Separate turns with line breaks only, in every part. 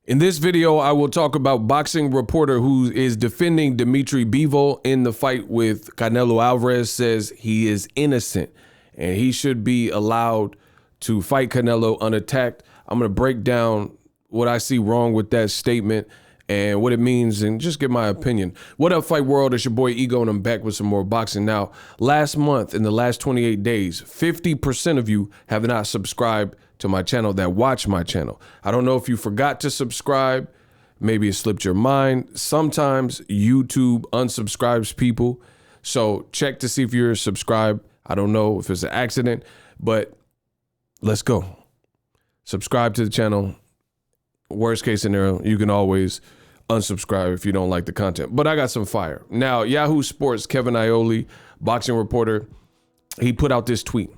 In this video, I will talk about boxing reporter who is defending Dmitry Bivol in the fight with Canelo Alvarez, says he is innocent and he should be allowed to fight Canelo unattacked. I'm going to break down what I see wrong with that statement and what it means and just give my opinion. What up, Fight World? It's your boy Ego and I'm back with some more boxing. Now, last month, in the last 28 days, 50% of you have not subscribed to my channel that watch my channel. I don't know if you forgot to subscribe. Maybe it slipped your mind. Sometimes YouTube unsubscribes people. So check to see if you're subscribed. I don't know if it's an accident, but let's go. Subscribe to the channel. Worst case scenario, you can always unsubscribe if you don't like the content. But I got some fire. Now, Yahoo Sports, Kevin Iole, boxing reporter, he put out this tweet,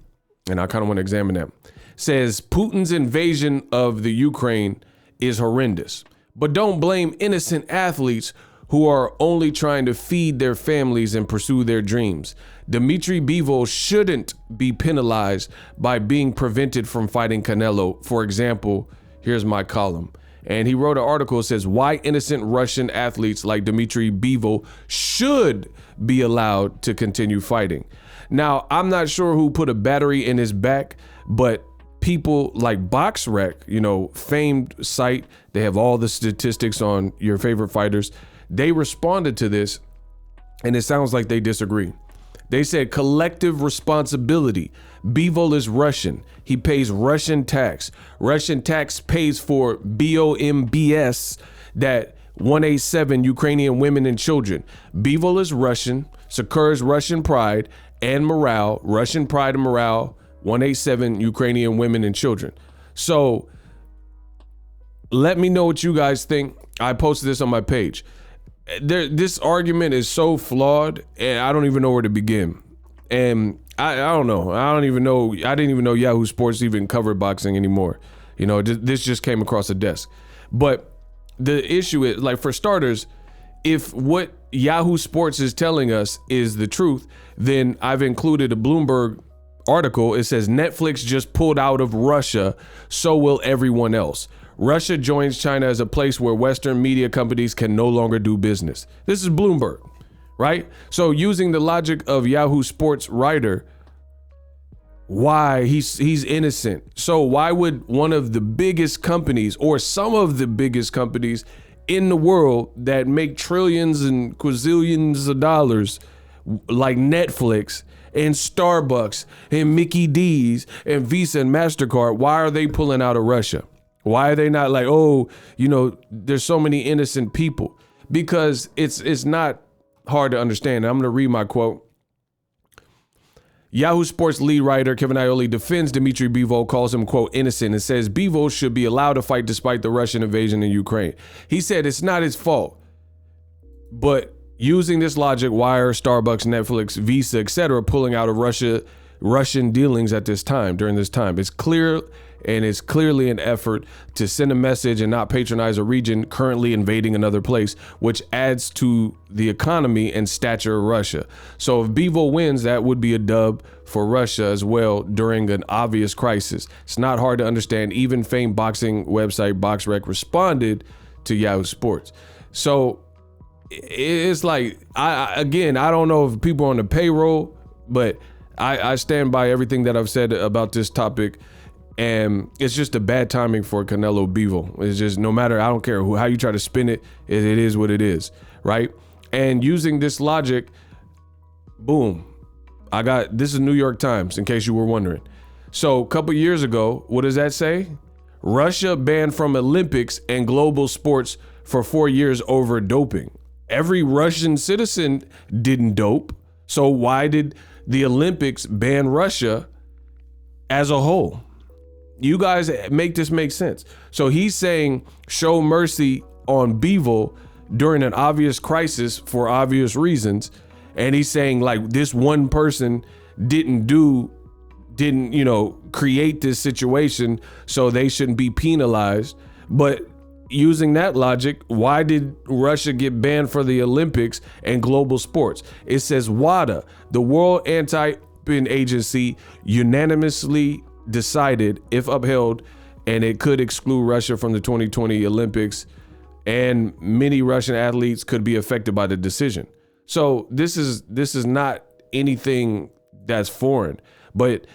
and I kind of want to examine that. Says Putin's invasion of the Ukraine is horrendous, but don't blame innocent athletes who are only trying to feed their families and pursue their dreams. Dmitry Bivol shouldn't be penalized by being prevented from fighting Canelo. For example, here's my column. And he wrote an article that says why innocent Russian athletes like Dmitry Bivol should be allowed to continue fighting. Now, I'm not sure who put a battery in his back, but people like BoxRec, you know, famed site, they have all the statistics on your favorite fighters. They responded to this and it sounds like they disagree. They said collective responsibility. Bivol is Russian. He pays Russian tax. Russian tax pays for BOMBS, that 187 Ukrainian women and children. Bivol is Russian, secures Russian pride and morale, Russian pride and morale, 187 Ukrainian women and children. So let me know what you guys think. I posted this on my page. This argument is so flawed and I don't even know where to begin. And I don't know. I don't even know. I didn't even know Yahoo Sports even covered boxing anymore. You know, this just came across the desk. But the issue is, like, for starters, if what Yahoo Sports is telling us is the truth, then I've included a Bloomberg article. It says Netflix just pulled out of Russia, so will everyone else. Russia joins China as a place where Western media companies can no longer do business. This is Bloomberg, right? So using the logic of Yahoo Sports writer, why he's innocent. So why would one of the biggest companies or some of the biggest companies in the world that make trillions and quazillions of dollars, like Netflix and Starbucks and Mickey D's and Visa and MasterCard, why are they pulling out of Russia? Why are they not like, oh, you know, there's so many innocent people? Because it's not hard to understand. I'm going to read my quote. Yahoo Sports lead writer Kevin Iole defends Dmitry Bivol, calls him, quote, innocent, and says Bivol should be allowed to fight despite the Russian invasion in Ukraine. He said it's not his fault. But using this logic, why are Starbucks, Netflix, Visa, etc. pulling out of Russian dealings at this time, during this time? It's clear, and it's clearly an effort to send a message and not patronize a region currently invading another place, which adds to the economy and stature of Russia. So if Bivol wins, that would be a dub for Russia as well during an obvious crisis. It's not hard to understand. Even famed boxing website BoxRec responded to Yahoo Sports. So it's like, I don't know if people are on the payroll, but I stand by everything that I've said about this topic. And it's just a bad timing for Canelo Bivol. It's just, no matter, I don't care how you try to spin it, it is what it is, right? And using this logic, boom, this is New York Times, in case you were wondering. So a couple years ago, what does that say? Russia banned from Olympics and global sports for 4 years over doping. Every Russian citizen didn't dope. So why did the Olympics ban Russia as a whole? You guys make this make sense. So he's saying show mercy on Bivol during an obvious crisis for obvious reasons. And he's saying like this one person didn't, you know, create this situation, so they shouldn't be penalized. But using that logic, why did Russia get banned for the Olympics and global sports? It says WADA, the World Anti-Doping Agency, unanimously decided, if upheld, and it could exclude Russia from the 2020 Olympics, and many Russian athletes could be affected by the decision. So this is not anything that's foreign. But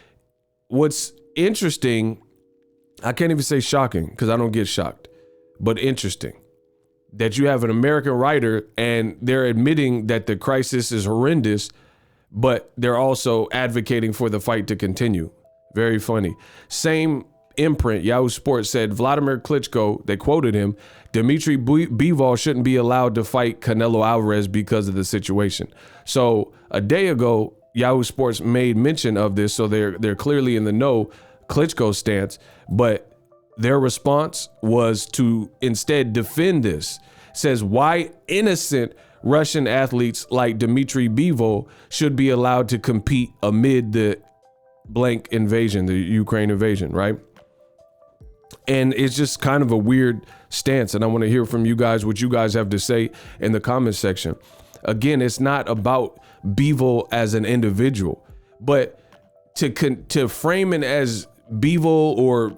what's interesting, I can't even say shocking because I don't get shocked, but interesting that you have an American writer and they're admitting that the crisis is horrendous, but they're also advocating for the fight to continue. Very funny. Same imprint, YahooSports said Vladimir Klitschko, they quoted him, Dmitry Bivol shouldn't be allowed to fight Canelo Alvarez because of the situation. So a day ago, YahooSports made mention of this, so they're clearly in the know, Klitschko's stance, but their response was to instead defend this. Says why innocent Russian athletes like Dmitry Bivol should be allowed to compete amid the blank invasion, the Ukraine invasion, right? And it's just kind of a weird stance. And I want to hear from you guys what you guys have to say in the comment section. Again, it's not about Bivol as an individual, but to frame it as Bivol or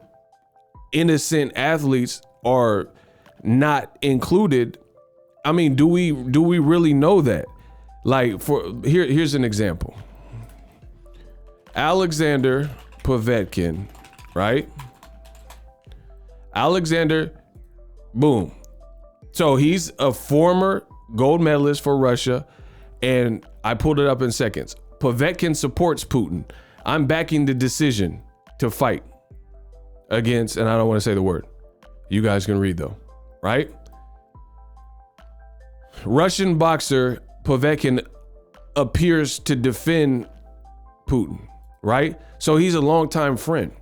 innocent athletes are not included. I mean, do we really know that? Like, here's an example. Alexander Povetkin, right? Alexander, boom. So he's a former gold medalist for Russia, and I pulled it up in seconds. Povetkin supports Putin. I'm backing the decision to fight against, and I don't want to say the word. You guys can read though, right? Russian boxer Povetkin appears to defend Putin, right? So he's a longtime friend.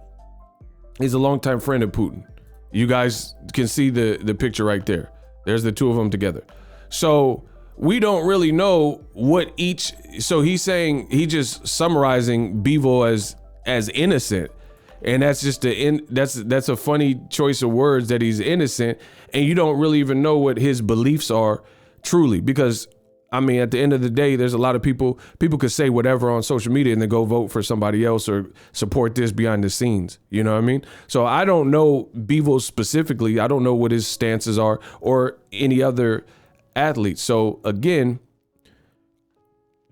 He's a longtime friend of Putin. You guys can see the picture right there. There's the two of them together. So we don't really know what each, so he's saying, he just summarizing Bivol as innocent. And that's just that's a funny choice of words, that he's innocent, and you don't really even know what his beliefs are truly, because I mean, at the end of the day, there's a lot of people could say whatever on social media and then go vote for somebody else or support this behind the scenes. You know what I mean? So I don't know Bivol specifically. I don't know what his stances are or any other athletes. So again,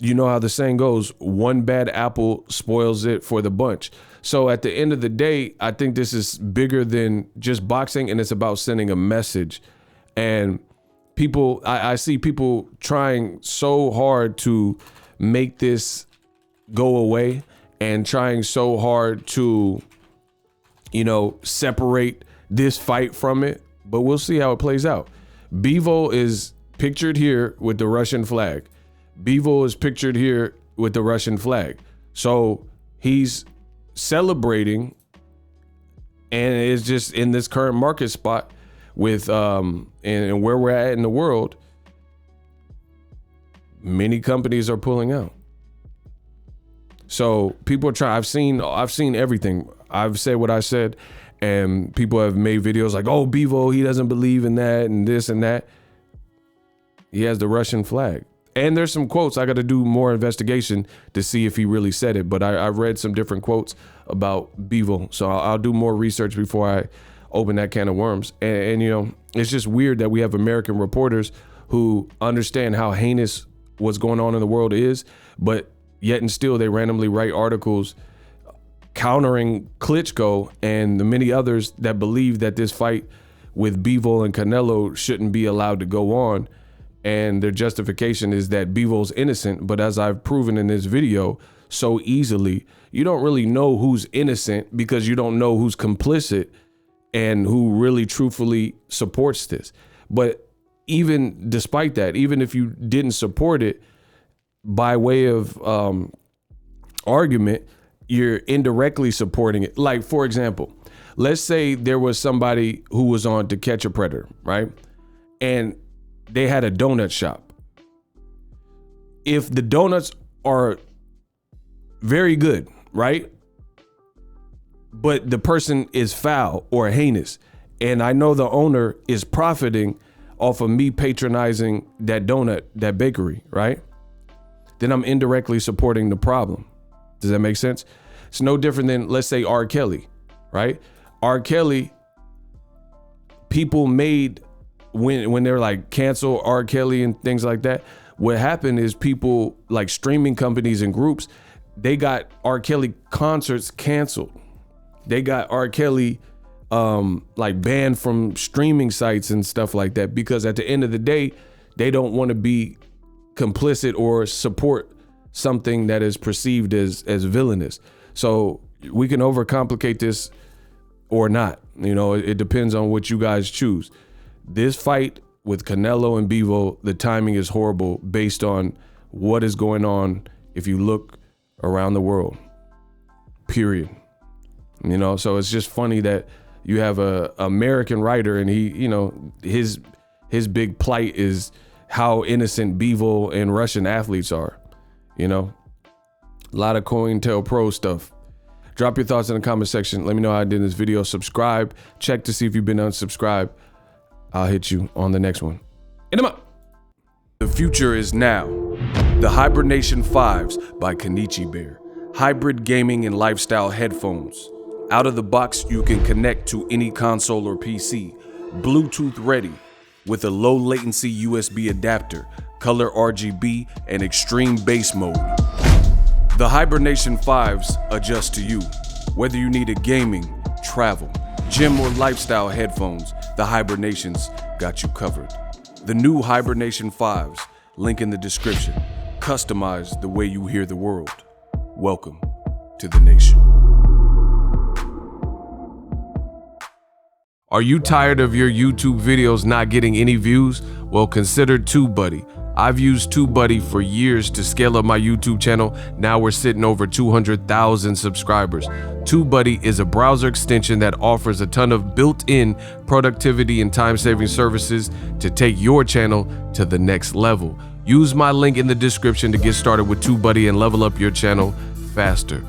you know how the saying goes, one bad apple spoils it for the bunch. So at the end of the day, I think this is bigger than just boxing, and it's about sending a message. And people, I see people trying so hard to make this go away and trying so hard to, you know, separate this fight from it, but we'll see how it plays out. Bivol is pictured here with the Russian flag. Bivol is pictured here with the Russian flag. So he's celebrating, and it's just in this current market spot with and where we're at in the world, many companies are pulling out. So people are trying. I've seen everything. I've said what I said, and people have made videos like, oh, Bivol, he doesn't believe in that and this and that. He has the Russian flag. And there's some quotes. I got to do more investigation to see if he really said it. But I read some different quotes about Bivol. So I'll do more research before I open that can of worms. And you know, it's just weird that we have American reporters who understand how heinous what's going on in the world is, but yet and still they randomly write articles countering Klitschko and the many others that believe that this fight with Bivol and Canelo shouldn't be allowed to go on. And their justification is that Bivol's innocent. But as I've proven in this video so easily, you don't really know who's innocent because you don't know who's complicit and who really truthfully supports this. But even despite that, even if you didn't support it by way of argument, you're indirectly supporting it. Like, for example, let's say there was somebody who was on To Catch a Predator, right? And they had a donut shop. If the donuts are very good, right? But the person is foul or heinous, and I know the owner is profiting off of me patronizing that donut, that bakery, right? Then I'm indirectly supporting the problem. Does that make sense? It's no different than, let's say, R. Kelly, right? R. Kelly, people made, when they're like cancel R. Kelly and things like that, what happened is people like streaming companies and groups, they got R. Kelly concerts canceled. They got R. Kelly like banned from streaming sites and stuff like that, because at the end of the day, they don't want to be complicit or support something that is perceived as villainous. So we can overcomplicate this or not. You know, it depends on what you guys choose. This fight with Canelo and Bivol, the timing is horrible based on what is going on if you look around the world, period. You know, so it's just funny that you have a American writer and he, you know, his big plight is how innocent Bivol and Russian athletes are. You know, a lot of COINTELPRO stuff. Drop your thoughts in the comment section. Let me know how I did in this video. Subscribe. Check to see if you've been unsubscribed. I'll hit you on the next one. In them up. The future is now. The Hibernation 5s by Kenichi Bear. Hybrid gaming and lifestyle headphones. Out of the box, you can connect to any console or PC. Bluetooth ready with a low latency USB adapter, color RGB, and extreme bass mode. The Hibernation 5s adjust to you. Whether you need a gaming, travel, gym, or lifestyle headphones, the Hibernations got you covered. The new Hibernation 5s, link in the description. Customize the way you hear the world. Welcome to the nation. Are you tired of your YouTube videos not getting any views? Well, consider TubeBuddy. I've used TubeBuddy for years to scale up my YouTube channel. Now we're sitting over 200,000 subscribers. TubeBuddy is a browser extension that offers a ton of built-in productivity and time-saving services to take your channel to the next level. Use my link in the description to get started with TubeBuddy and level up your channel faster.